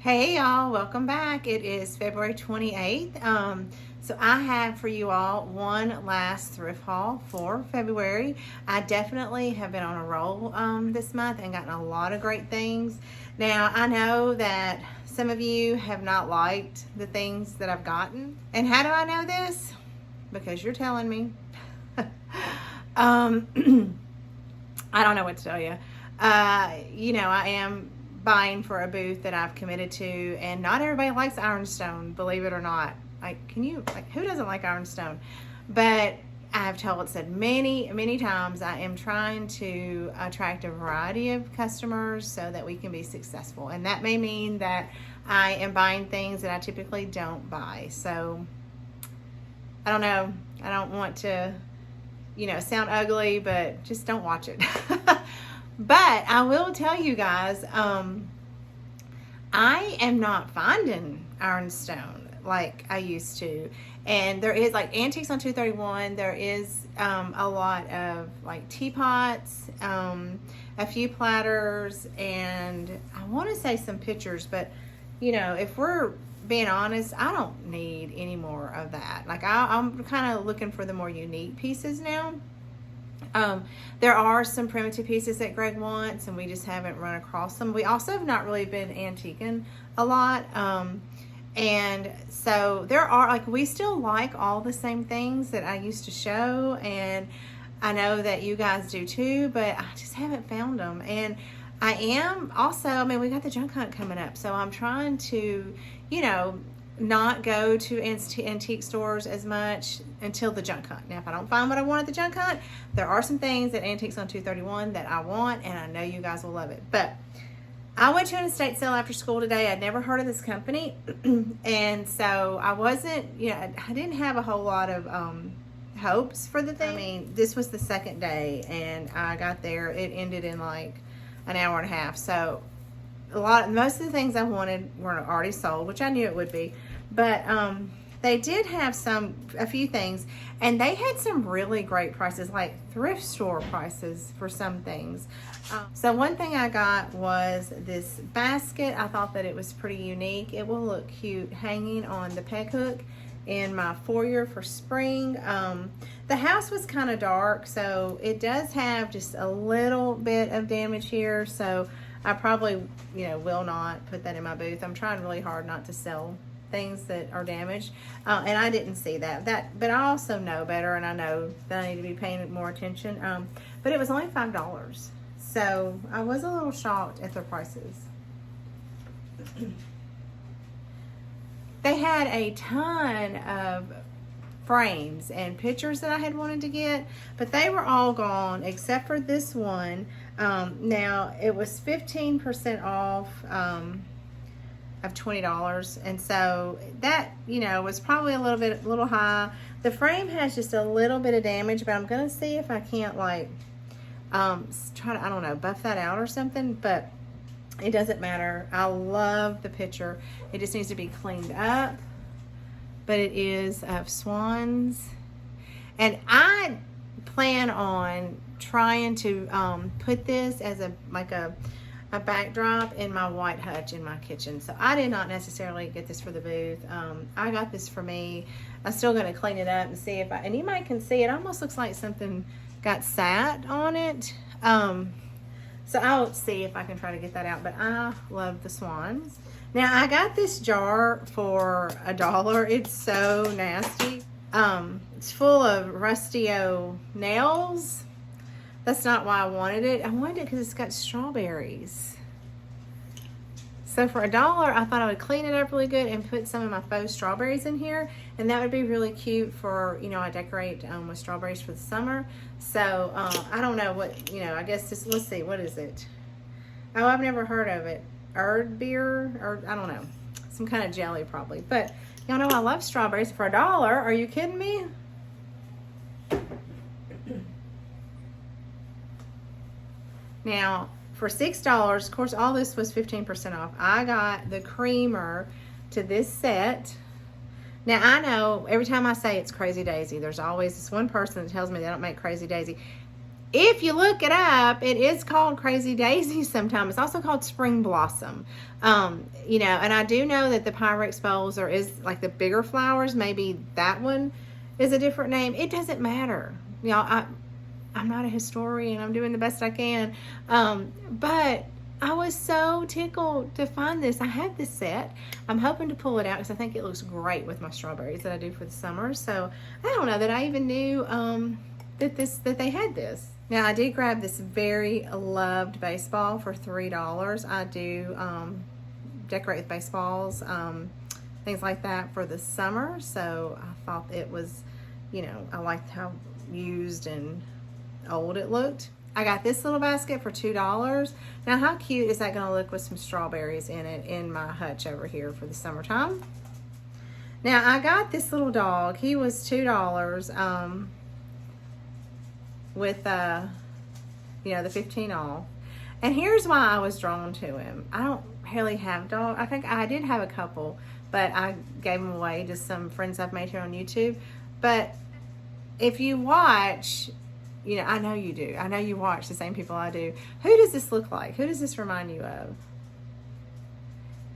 Hey y'all, welcome back. It is February 28th. So I have for you all one last thrift haul for February. I definitely have been on a roll this month and gotten a lot of great things. Now I know that some of you have not liked the things that I've gotten. And how do I know this? Because you're telling me. I don't know what to tell you. I am buying for a booth that I've committed to, and not everybody likes ironstone, believe it or not. Who doesn't like ironstone? But I've said many times, I am trying to attract a variety of customers so that we can be successful. And that may mean that I am buying things that I typically don't buy. So I don't know. I don't want to, sound ugly, but just don't watch it. But I will tell you guys, I am not finding ironstone like I used to. And there is like Antiques on 231. There is a lot of like teapots, a few platters, and I want to say some pictures. But if we're being honest, I don't need any more of that. Like I'm kind of looking for the more unique pieces now. There are some primitive pieces that Greg wants, and we just haven't run across them. We also have not really been antiquing a lot. And so there are, we still like all the same things that I used to show, and I know that you guys do too, but I just haven't found them. And I am also, we got the junk hunt coming up, so I'm trying to, not go to antique stores as much until the junk hunt. Now, if I don't find what I want at the junk hunt, there are some things at Antiques on 231 that I want, and I know you guys will love it. But I went to an estate sale after school today. I'd never heard of this company, and so I wasn't, I didn't have a whole lot of hopes for the thing. This was the second day, and I got there. It ended in like an hour and a half. So most of the things I wanted were already sold, which I knew it would be. But they did have a few things, and they had some really great prices, like thrift store prices for some things. So one thing I got was this basket. I thought that it was pretty unique. It will look cute hanging on the peg hook in my foyer for spring. The house was kind of dark, so it does have just a little bit of damage here. So I probably, will not put that in my booth. I'm trying really hard not to sell things that are damaged, and I didn't see that. But I also know better, and I know that I need to be paying more attention. But it was only $5, so I was a little shocked at their prices. They had a ton of frames and pictures that I had wanted to get, but they were all gone except for this one. Now it was 15% off of $20, and so that was probably a little high. The frame has just a little bit of damage, but I'm gonna see if I can't try to, I don't know, buff that out or something. But it doesn't matter. I love the picture. It just needs to be cleaned up. But it is of swans, and I plan on trying to put this as a backdrop in my white hutch in my kitchen. So I did not necessarily get this for the booth. I got this for me. I'm still going to clean it up and see and you might can see it almost looks like something got sat on it. So I'll see if I can try to get that out, but I love the swans. Now I got this jar for $1. It's so nasty. It's full of rustio nails. That's not why I wanted it. I wanted it because it's got strawberries. So for $1, I thought I would clean it up really good and put some of my faux strawberries in here, and that would be really cute for, I decorate with strawberries for the summer. So I don't know what, I guess let's see, what is it? Oh, I've never heard of it. Erd beer, or I don't know, some kind of jelly probably. But y'all know I love strawberries for $1. Are you kidding me? Now, for $6, of course, all this was 15% off. I got the creamer to this set. Now, I know every time I say it's Crazy Daisy, there's always this one person that tells me they don't make Crazy Daisy. if you look it up, it is called Crazy Daisy sometimes. It's also called Spring Blossom. You know, and I do know that the Pyrex bowls is like the bigger flowers. Maybe that one is a different name. It doesn't matter. You know, I'm not a historian. I'm doing the best I can. But I was so tickled to find this. I have this set. I'm hoping to pull it out because I think it looks great with my strawberries that I do for the summer. So I don't know that I even knew that they had this. Now I did grab this very loved baseball for $3. I do decorate with baseballs, things like that for the summer. So I thought it was, you know, I liked how used and old it looked. I got this little basket for $2. Now how cute is that going to look with some strawberries in it in my hutch over here for the summertime? Now I got this little dog. He was $2 with you know, the 15 off. And here's why I was drawn to him. I don't really have dogs. I think I did have a couple, but I gave them away to some friends I've made here on YouTube. But if you watch, you know, I know you do. I know you watch the same people I do. Who does this look like? Who does this remind you of?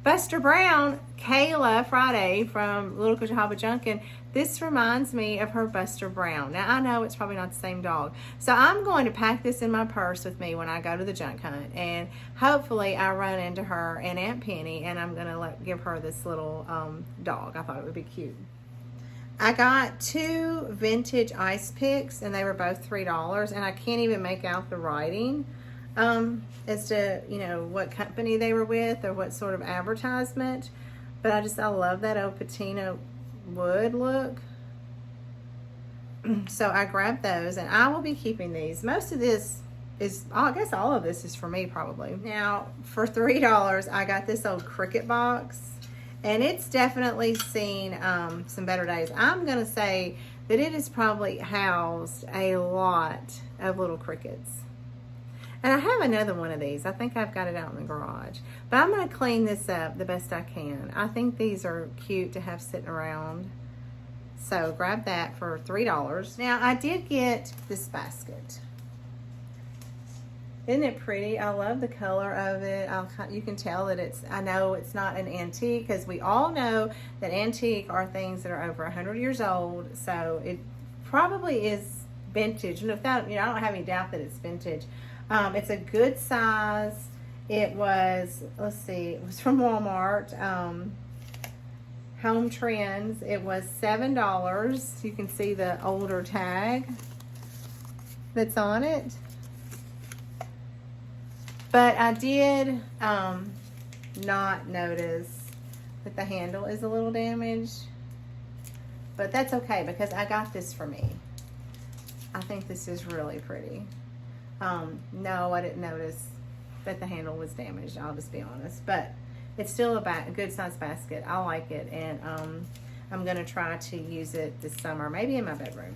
Buster Brown, Kayla Friday from Little Cuyahoga Junction. This reminds me of her Buster Brown. Now, I know it's probably not the same dog. So I'm going to pack this in my purse with me when I go to the junk hunt. And hopefully I run into her and Aunt Penny, and I'm going to give her this little dog. I thought it would be cute. I got 2 vintage ice picks, and they were both $3. And I can't even make out the writing as to, you know, what company they were with or what sort of advertisement. But I love that old patina wood look. So I grabbed those, and I will be keeping these. Most of this is, I guess all of this is for me probably. Now for $3 I got this old Cricut box, and it's definitely seen some better days. I'm gonna say that it has probably housed a lot of little crickets. And I have another one of these. I think I've got it out in the garage. But I'm going to clean this up the best I can. I think these are cute to have sitting around. So grab that for $3. Now I did get this basket. Isn't it pretty? I love the color of it. You can tell that I know it's not an antique, because we all know that antique are things that are over 100 years old. So it probably is vintage. And I don't have any doubt that it's vintage. It's a good size. It was, let's see, it was from Walmart, Home Trends. It was $7. You can see the older tag that's on it. But I did not notice that the handle is a little damaged. But that's okay, because I got this for me. I think this is really pretty. No, I didn't notice that the handle was damaged. I'll just be honest, but it's still a good size basket. I like it, and I'm gonna try to use it this summer, maybe in my bedroom.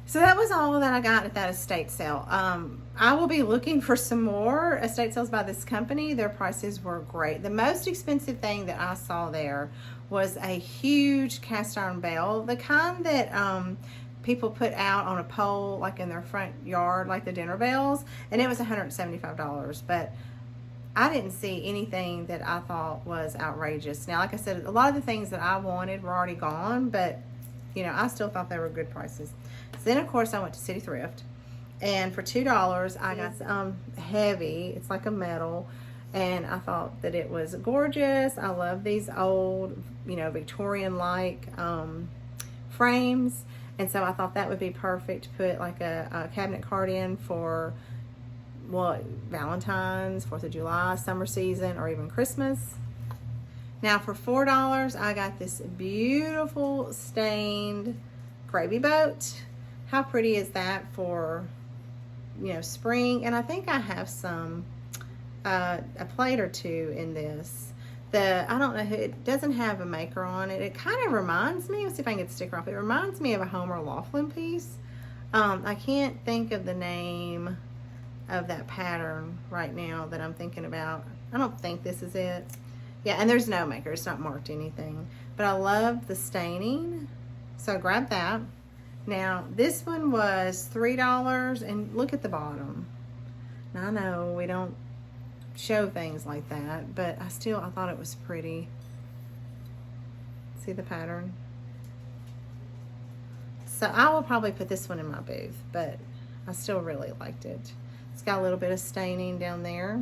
So that was all that I got at that estate sale. I will be looking for some more estate sales by this company. Their prices were great. The most expensive thing that I saw there was a huge cast iron bell, the kind that people put out on a pole like in their front yard, like the dinner bells, and it was $175. But I didn't see anything that I thought was outrageous. Now, like I said, a lot of the things that I wanted were already gone, but you know, I still thought they were good prices. So then of course I went to City Thrift, and for $2 I got some heavy, it's like a metal, and I thought that it was gorgeous. I love these old, you know, Victorian like frames. And so I thought that would be perfect to put like a cabinet card in for, well, Valentine's, 4th of July, summer season, or even Christmas. Now for $4, I got this beautiful stained gravy boat. How pretty is that for, you know, spring? And I think I have some, a plate or two in this. I don't know, it doesn't have a maker on it. It kind of reminds me, let's see if I can get the sticker off. It reminds me of a Homer Laughlin piece. I can't think of the name of that pattern right now that I'm thinking about. I don't think this is it. Yeah, and there's no maker. It's not marked anything. But I love the staining, so I grabbed that. Now, this one was $3, and look at the bottom. Now, I know we don't show things like that, but I thought it was pretty. See the pattern? So I will probably put this one in my booth, but I still really liked it. It's got a little bit of staining down there.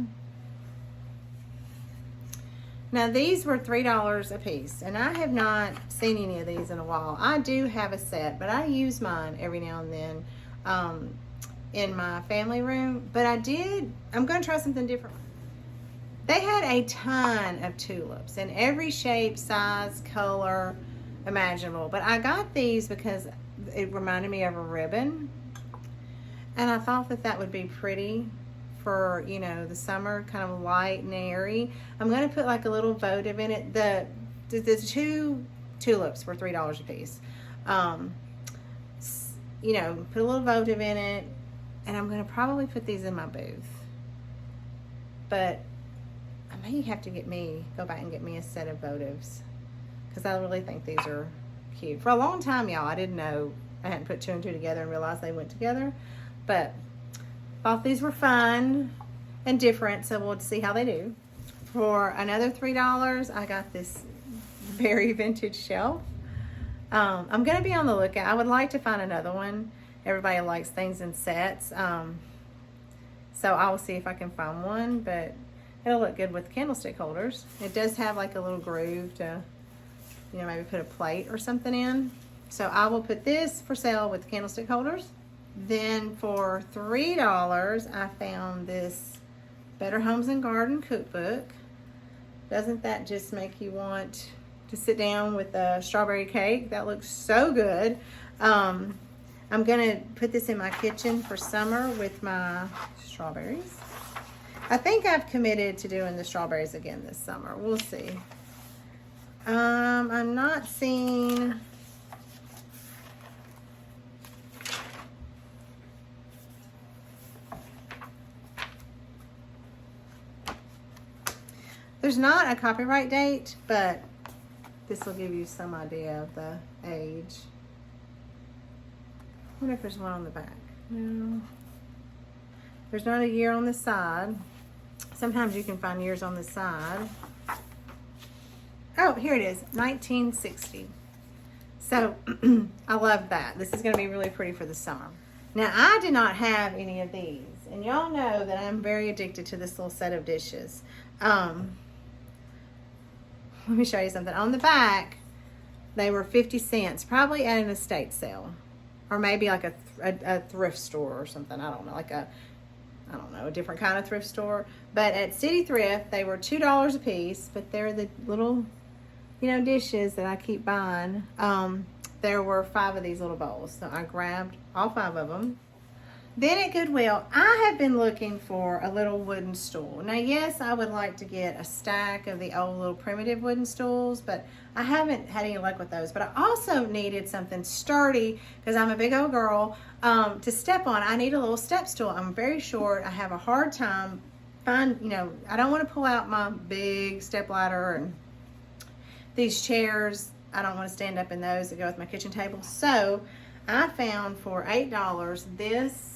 Now these were $3 a piece, and I have not seen any of these in a while. I do have a set, but I use mine every now and then in my family room. But I'm going to try something different. They had a ton of tulips in every shape, size, color imaginable. But I got these because it reminded me of a ribbon, and I thought that would be pretty for, you know, the summer, kind of light and airy. I'm going to put like a little votive in it. The two tulips were $3 a piece. You know, put a little votive in it, and I'm going to probably put these in my booth. But I may have to go back and get me a set of votives, because I really think these are cute. For a long time, y'all, I didn't know. I hadn't put two and two together and realized they went together. But thought these were fun and different, so we'll see how they do. For another $3, I got this very vintage shelf. I'm going to be on the lookout. I would like to find another one. Everybody likes things in sets. So I will see if I can find one, but it'll look good with candlestick holders. It does have like a little groove to, you know, maybe put a plate or something in. So I will put this for sale with candlestick holders. Then for $3, I found this Better Homes and Garden cookbook. Doesn't that just make you want to sit down with a strawberry cake? That looks so good. I'm gonna put this in my kitchen for summer with my strawberries. I think I've committed to doing the strawberries again this summer. We'll see. I'm not seeing... There's not a copyright date, but this will give you some idea of the age. I wonder if there's one on the back. No. There's not a year on the side. Sometimes you can find years on the side. Oh, here it is, 1960. So I love that. This is going to be really pretty for the summer. Now, I did not have any of these, and y'all know that I'm very addicted to this little set of dishes. Let me show you something. On the back, they were 50 cents, probably at an estate sale, or maybe like a thrift store or something. I don't know, like a different kind of thrift store. But at City Thrift, they were $2 a piece, but they're the little, you know, dishes that I keep buying. There were 5 of these little bowls, so I grabbed all 5 of them. Then at Goodwill, I have been looking for a little wooden stool. Now, yes, I would like to get a stack of the old little primitive wooden stools, but I haven't had any luck with those. But I also needed something sturdy, because I'm a big old girl, to step on. I need a little step stool. I'm very short. I have a hard time I don't want to pull out my big step ladder, and these chairs, I don't want to stand up in those that go with my kitchen table. So I found for $8 this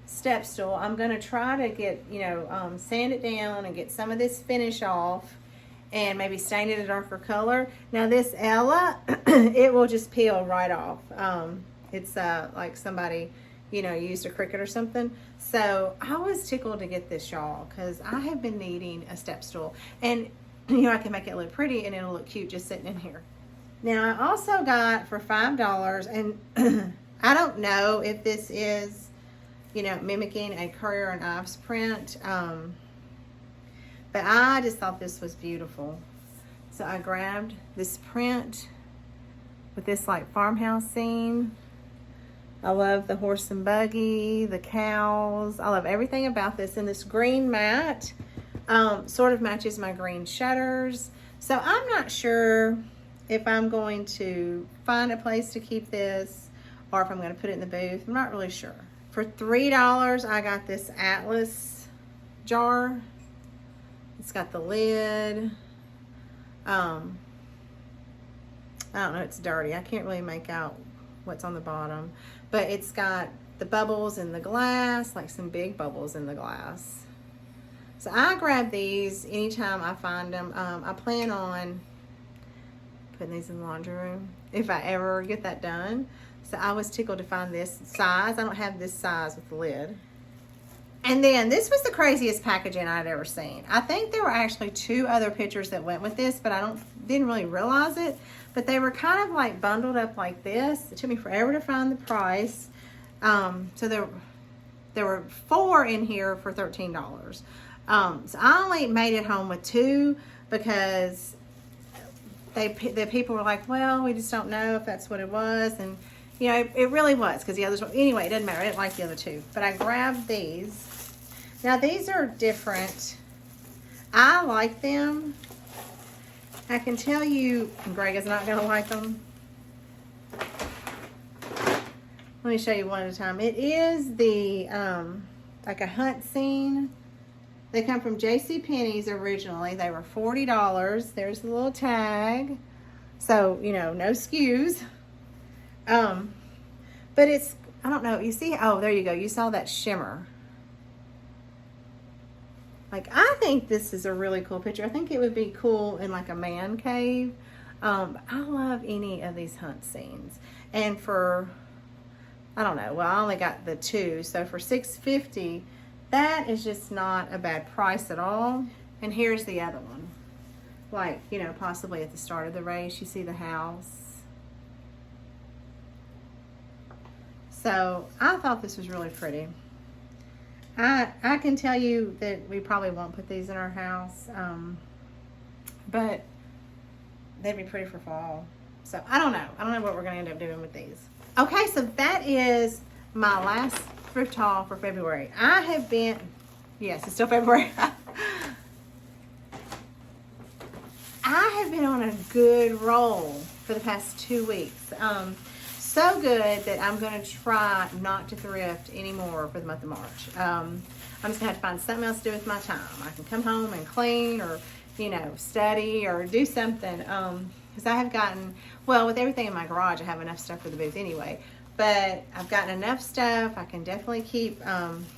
step stool. I'm going to try to get, sand it down and get some of this finish off and maybe stain it a darker color. Now this Ella, it will just peel right off. It's like somebody, used a Cricut or something. So I was tickled to get this, y'all, because I have been needing a step stool. And, I can make it look pretty and it'll look cute just sitting in here. Now I also got for $5, and I don't know if this is, mimicking a Currier and Ives print. But I just thought this was beautiful. So I grabbed this print with this like farmhouse scene. I love the horse and buggy, the cows. I love everything about this. And this green mat sort of matches my green shutters. So I'm not sure if I'm going to find a place to keep this or if I'm going to put it in the booth. I'm not really sure. For $3, I got this Atlas jar. It's got the lid. I don't know, it's dirty. I can't really make out what's on the bottom, but it's got the bubbles in the glass, like some big bubbles in the glass. So I grab these anytime I find them. I plan on putting these in the laundry room if I ever get that done. So I was tickled to find this size. I don't have this size with the lid. And then this was the craziest packaging I'd ever seen. I think there were actually 2 other pictures that went with this, but didn't really realize it. But they were kind of like bundled up like this. It took me forever to find the price. So there were 4 in here for $13. So I only made it home with 2 because the people were like, well, we just don't know if that's what it was. And you know, it really was, because the others were, anyway, it doesn't matter. I didn't like the other 2. But I grabbed these. Now, these are different. I like them. I can tell you, Greg is not going to like them. Let me show you one at a time. It is the, like a hunt scene. They come from JCPenney's originally. They were $40. There's the little tag. So, you know, no SKUs. But it's, I don't know, you see, oh, there you go. You saw that shimmer. Like, I think this is a really cool picture. I think it would be cool in like a man cave. I love any of these hunt scenes. And for, I don't know, well, I only got the 2. So for $6.50, that is just not a bad price at all. And here's the other one. Like, you know, possibly at the start of the race, you see the house. So I thought this was really pretty. I can tell you that we probably won't put these in our house, but they'd be pretty for fall. So I don't know. I don't know what we're going to end up doing with these. Okay, so that is my last thrift haul for February. I have been, yes, it's still February. I have been on a good roll for the past 2 weeks. So good that I'm going to try not to thrift anymore for the month of March. I'm just going to have to find something else to do with my time. I can come home and clean, or, you know, study or do something. Because I have gotten, well, with everything in my garage, I have enough stuff for the booth anyway. But I've gotten enough stuff. I can definitely keep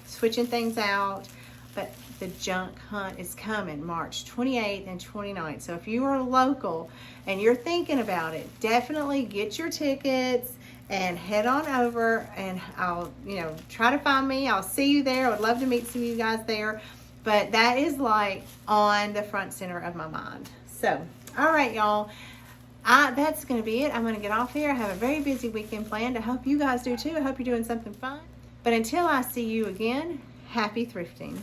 switching things out. But the junk hunt is coming March 28th and 29th. So if you are local and you're thinking about it, definitely get your tickets and head on over, and I'll, you know, try to find me. I'll see you there. I would love to meet some of you guys there. But that is like on the front center of my mind. So, all right, y'all. That's going to be it. I'm going to get off here. I have a very busy weekend planned. I hope you guys do too. I hope you're doing something fun. But until I see you again, happy thrifting.